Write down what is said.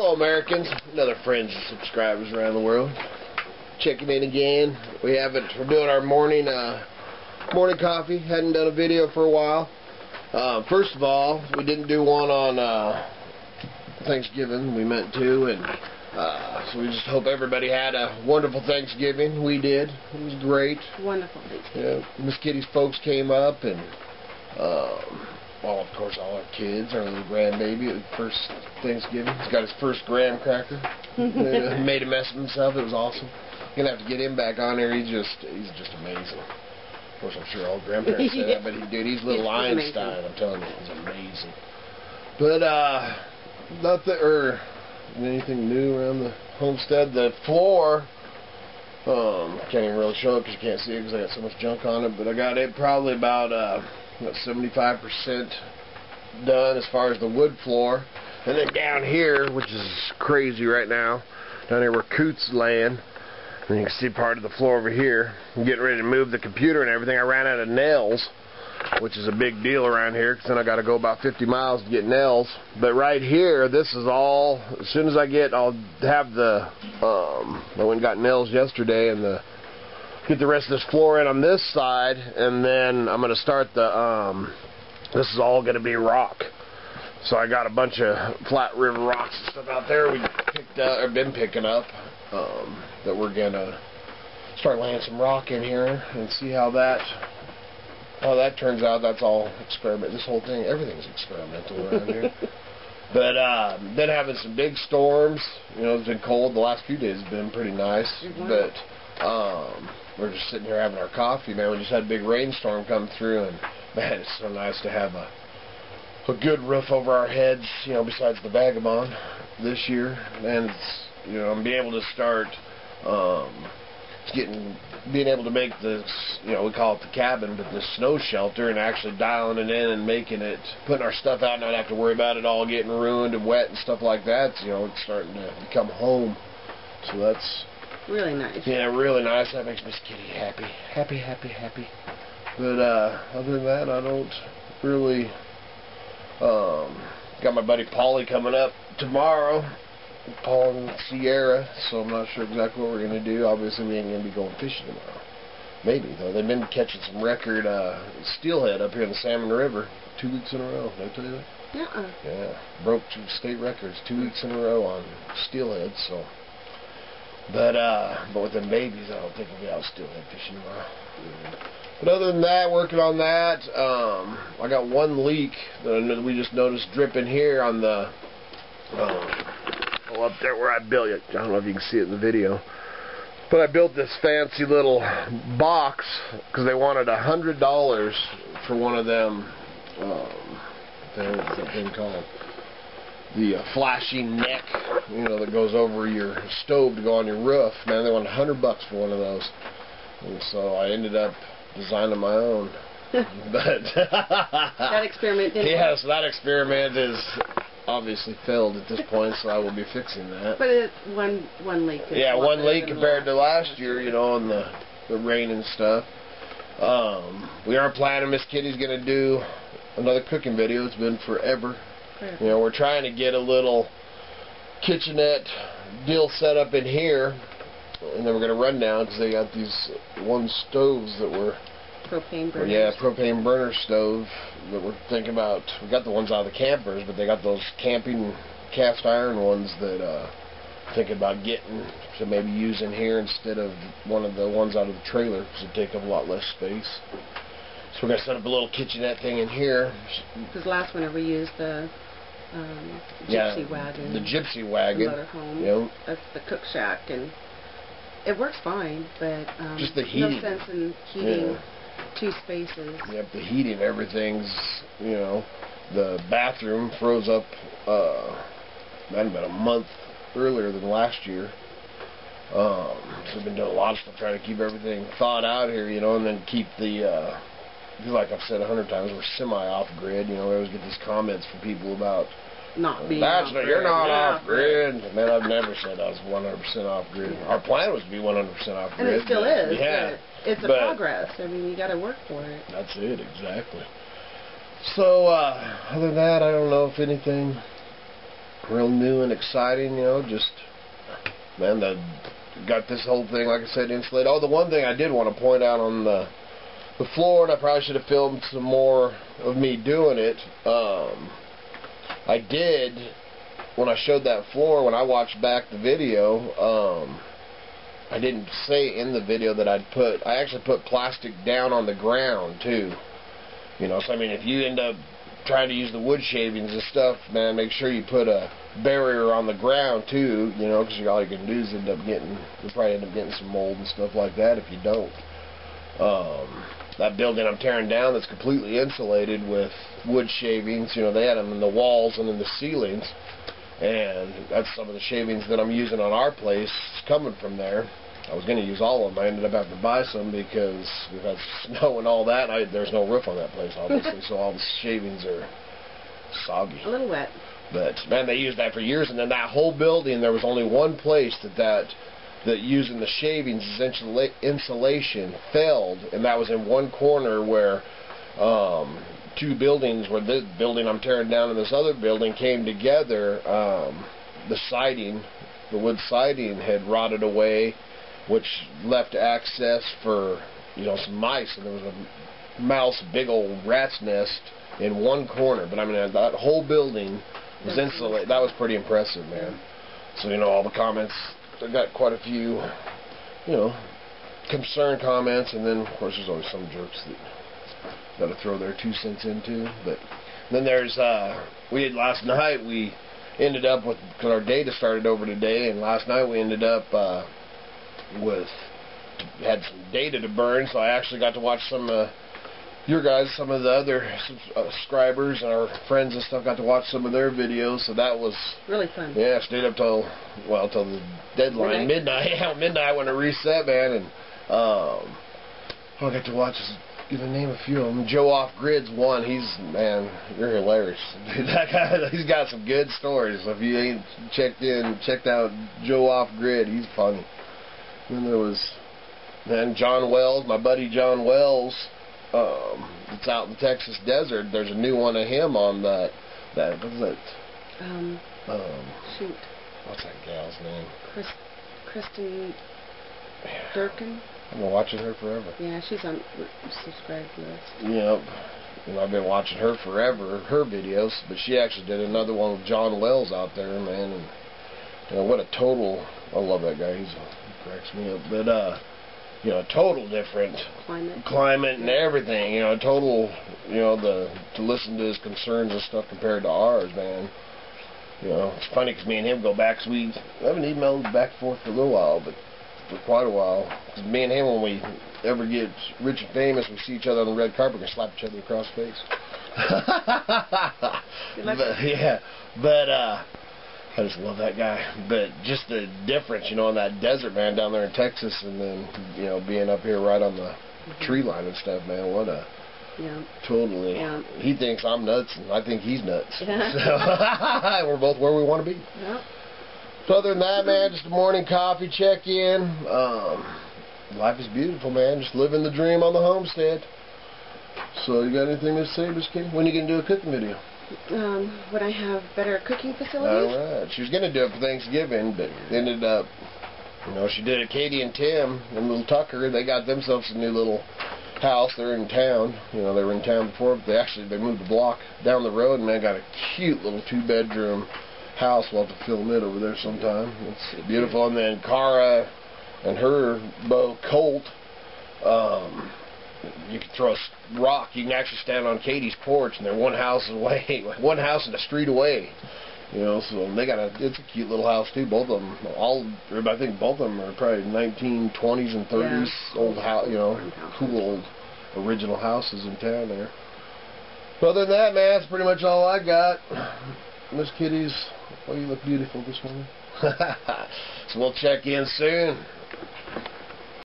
Hello, Americans, and other friends and subscribers around the world. Checking in again. We're doing our morning coffee. Hadn't done a video for a while. First of all, we didn't do one on Thanksgiving. We meant to, and so we just hope everybody had a wonderful Thanksgiving. We did. It was great. Wonderful Thanksgiving. Yeah, Miss Kitty's folks came up, and well, of course, all our kids, our little grandbaby, first Thanksgiving. He's got his first graham cracker. Made a mess of himself. It was awesome. Gonna have to get him back on there. He's just amazing. Of course, I'm sure all grandparents say that, but he's little Einstein. I'm telling you, he's amazing. But anything new around the homestead. The floor, can't even really show it because you can't see it because I got so much junk on it. But I got it probably about 75% done as far as the wood floor. And then down here, which is crazy right now, down here where Coots laying, and you can see part of the floor over here. I'm getting ready to move the computer and everything. I ran out of nails, which is a big deal around here, because then I got to go about 50 miles to get nails. But right here, this is all, as soon as I'll have the, I went and got nails yesterday, and get the rest of this floor in on this side, and then I'm going to start this is all going to be rock. So I got a bunch of flat river rocks and stuff out there we picked up, or been picking up, that we're going to start laying some rock in here and see how that turns out. That's all experiment. This whole thing, everything's experimental around here. But been having some big storms. You know, it's been cold. The last few days have been pretty nice. But we're just sitting here having our coffee, man. We just had a big rainstorm come through, and man, it's so nice to have a good roof over our heads, you know, besides the vagabond this year. And it's, you know, I'm being able to start being able to make this, you know, we call it the cabin, but the snow shelter, and actually dialing it in and making it, putting our stuff out and not have to worry about it all getting ruined and wet and stuff like that. You know, it's starting to become home. So that's really nice. Yeah, really nice. That makes Miss Kitty happy. Happy. But other than that, I don't really. Got my buddy Paulie coming up tomorrow. Paul and Sierra, so I'm not sure exactly what we're going to do. Obviously, we ain't going to be going fishing tomorrow. Maybe, though. They've been catching some record steelhead up here in the Salmon River 2 weeks in a row. Did I tell you that? Yeah. Broke 2 state records 2 weeks in a row on steelhead, so. But with the babies, I don't think we'll be out steelhead fishing tomorrow. But other than that, working on that, I got one leak that we just noticed dripping here on the, up there where I built it. I don't know if you can see it in the video. But I built this fancy little box because they wanted $100 for one of them, what's that thing called? The flashing neck, you know, that goes over your stove to go on your roof. Man, they wanted $100 for one of those. And so I ended up designing my own. But that experiment didn't work. So that experiment is obviously failed at this point, so I will be fixing that. But one leak. Yeah, one leak compared to last year, you know, and the rain and stuff. We are planning. Miss Kitty's going to do another cooking video. It's been forever. You know, we're trying to get a little kitchenette deal set up in here, and then we're going to run down because they got these one stoves that were propane burners. Yeah, propane burner stove that we're thinking about. We got the ones out of the campers, but they got those camping cast iron ones that thinking about getting to maybe use in here instead of one of the ones out of the trailer because it take up a lot less space. So we're going to set up a little kitchenette thing in here. Because last winter we used the gypsy wagon. The gypsy wagon. The motorhome. You know, that's the cook shack, and it works fine, but just the heating. No sense in heating two spaces. Yep, the heating, everything's, you know, the bathroom froze up about a month earlier than last year. So we've been doing a lot of stuff trying to keep everything thawed out here, you know, and then keep the like I've said 100 times, we're semi-off-grid. You know, we always get these comments from people about not being off-grid. You're not off-grid. Man, I've never said I was 100% off-grid. Yeah. Our plan was to be 100% off-grid. And it still is. Yeah. It's a progress. I mean, you got to work for it. That's it, exactly. So, other than that, I don't know if anything real new and exciting, you know, just, man, got this whole thing, like I said, insulated. Oh, the one thing I did want to point out on the floor, and I probably should have filmed some more of me doing it, I did, when I showed that floor, when I watched back the video, I didn't say in the video that I actually put plastic down on the ground, too. You know, so I mean, if you end up trying to use the wood shavings and stuff, man, make sure you put a barrier on the ground too, you know, because all you can do is you'll probably end up getting some mold and stuff like that if you don't. That building I'm tearing down that's completely insulated with wood shavings, you know, they had them in the walls and in the ceilings, and that's some of the shavings that I'm using on our place coming from there. I was going to use all of them. I ended up having to buy some because we've had snow and all that. There's no roof on that place, obviously, so all the shavings are soggy. A little wet. But, man, they used that for years, and then that whole building, there was only one place that using the shavings as insulation failed, and that was in one corner where two buildings, where this building I'm tearing down and this other building came together. The siding, the wood siding had rotted away, which left access for, you know, some mice, and there was a big old rat's nest in one corner. But I mean, that whole building was insulated. That was pretty impressive, man. So, you know, all the comments, I got quite a few, you know, concerned comments, and then, of course, there's always some jerks that got to throw their 2 cents into. But then there's, last night we ended up with, because our data started over today, and last night we ended up had some data to burn, so I actually got to watch some some of the other subscribers and our friends and stuff got to watch some of their videos, so that was really fun. Yeah, stayed up till the deadline, midnight when it reset, man, and I got to watch, give a name a few of them. Joe Off Grid's one. Man, you're hilarious. Dude, that guy, he's got some good stories. So if you ain't checked out Joe Off Grid, he's funny. Then there was, John Wells, my buddy John Wells. It's out in the Texas desert. There's a new one of him on that. What is that? Shoot. What's that gal's name? Kristen Durkin. I've been watching her forever. Yeah, she's on subscribed list. Yep. And I've been watching her forever, her videos, but she actually did another one with John Wells out there, man, and you know, what a total, I love that guy, he cracks me up, but, you know, total different climate and everything, you know, total, you know, to listen to his concerns and stuff compared to ours, man. You know, it's funny because me and him go back, because we haven't emailed back and forth for a little while, but for quite a while. Because me and him, when we ever get rich and famous, we see each other on the red carpet and slap each other across the face. But I just love that guy. But just the difference, you know, in that desert, man, down there in Texas, and then, you know, being up here right on the tree line and stuff, man, what a... Yeah. Totally. Yeah. He thinks I'm nuts, and I think he's nuts. Yeah. So, we're both where we want to be. Yep. So other than that, man, just a morning coffee check-in. Life is beautiful, man. Just living the dream on the homestead. So you got anything to say, Miss Kitty? When are you going to do a cooking video? When I have better cooking facilities. All right. She was going to do it for Thanksgiving, but ended up, you know, she did it. Katie and Tim and little Tucker, they got themselves a new little house. They're in town. You know, they were in town before, but they moved the block down the road, and they got a cute little 2-bedroom house. We'll have to film it over there sometime. It's beautiful. And then Cara and her beau Colt, you can throw a rock. You can actually stand on Katie's porch, and they're one house and a street away. You know, so they it's a cute little house too. Both of them, I think both of them are probably 1920s and 30s old house. You know, cool old original houses in town there. But other than that, man, that's pretty much all I got. Miss Kitty's, well, you look beautiful this morning. So we'll check in soon.